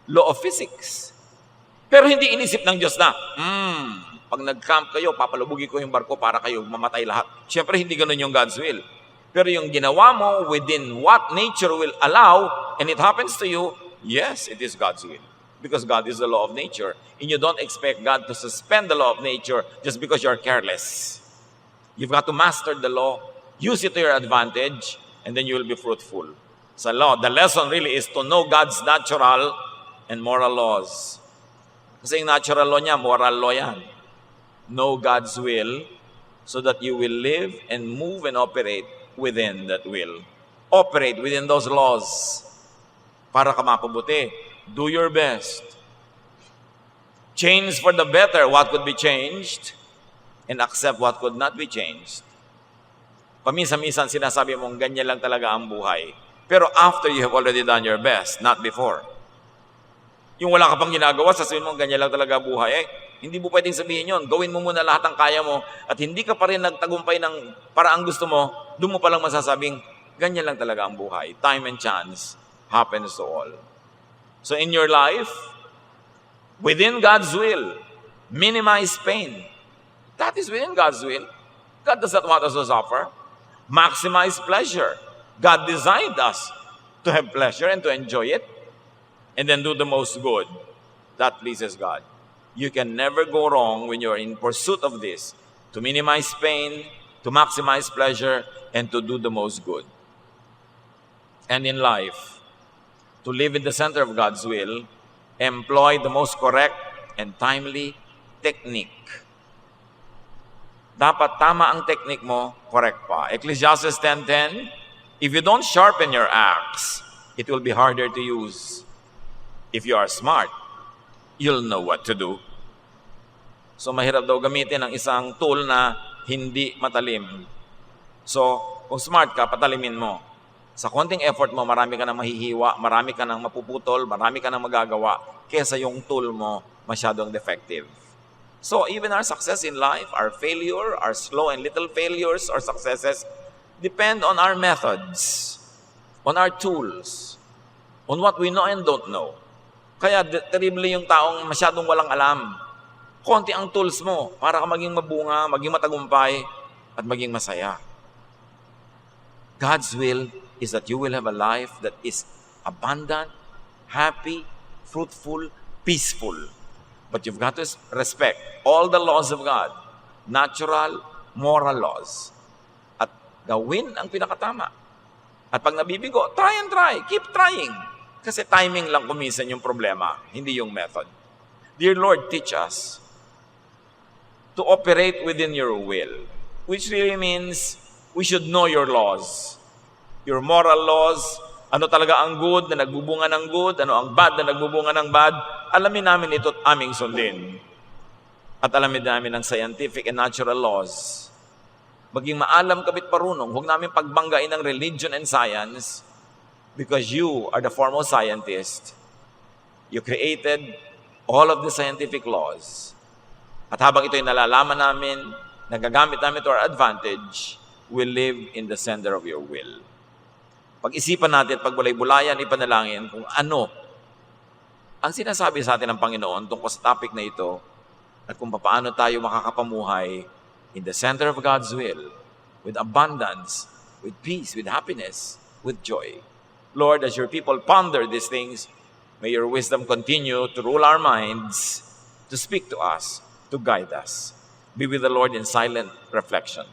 Law of physics. Pero hindi inisip ng Diyos na, pag nag-camp kayo, papalubugin ko yung barko para kayo mamatay lahat. Siyempre, hindi ganun yung God's will. Pero yung ginawa mo within what nature will allow, and it happens to you, yes, it is God's will. Because God is the law of nature. And you don't expect God to suspend the law of nature just because you're careless. You've got to master the law, use it to your advantage, and then you will be fruitful. sa law. The lesson really is to know God's natural and moral laws. Kasi yung natural law niya, moral law yan. Know God's will so that you will live and move and operate within that will. Operate within those laws para ka mapabuti. Do your best. Change for the better what could be changed and accept what could not be changed. Paminsan-minsan sinasabi mong ganyan lang talaga ang buhay. Pero after you have already done your best, not before. Yung wala ka pang ginagawa, sasabihin mo, ganyan lang talaga buhay. Hindi mo pwedeng sabihin yon. Gawin mo muna lahat ng kaya mo at hindi ka pa rin nagtagumpay ng paraang gusto mo, doon mo palang masasabing, ganyan lang talaga ang buhay. Time and chance happens to all. So in your life, within God's will, minimize pain. That is within God's will. God does not want us to suffer. Maximize pleasure. God designed us to have pleasure and to enjoy it, and then do the most good. That pleases God. You can never go wrong when you're in pursuit of this, to minimize pain, to maximize pleasure, and to do the most good. And in life, to live in the center of God's will, employ the most correct and timely technique. Dapat tama ang technique mo, correct pa. Ecclesiastes 10:10, if you don't sharpen your axe, it will be harder to use. If you are smart, you'll know what to do. So mahirap daw gamitin ang isang tool na hindi matalim. So, kung smart ka, patalimin mo. Sa konting effort mo, marami ka nang mahihiwa, marami ka nang mapuputol, marami ka nang magagawa, kesa yung tool mo masyadong defective. So, even our success in life, our failure, our slow and little failures or successes, depend on our methods, on our tools, on what we know and don't know. Kaya terrible yung taong masyadong walang alam. Konti ang tools mo para ka maging mabunga, maging matagumpay, at maging masaya. God's will is that you will have a life that is abundant, happy, fruitful, peaceful. But you've got to respect all the laws of God, natural, moral laws. At gawin ang pinakatama. At pag nabibigo, try and try. Keep trying. Kasi timing lang kuminsan yung problema, hindi yung method. Dear Lord, teach us to operate within your will, which really means we should know your laws. Your moral laws, ano talaga ang good na nagbubunga ng good, ano ang bad na nagbubunga ng bad, alamin namin ito at aming sundin. At alamin namin ang scientific and natural laws. Maging maalam kabit parunong, huwag namin pagbanggain ng religion and science because you are the foremost scientist. You created all of the scientific laws. At habang ito'y nalalaman namin, nagagamit namin to our advantage, we live in the center of your will. Pag-isipan natin, pagbulay-bulayan, ipanalangin kung ano ang sinasabi sa atin ng Panginoon tungkol sa topic na ito at kung paano tayo makakapamuhay in the center of God's will, with abundance, with peace, with happiness, with joy. Lord, as your people ponder these things, may your wisdom continue to rule our minds, to speak to us, to guide us. Be with the Lord in silent reflection.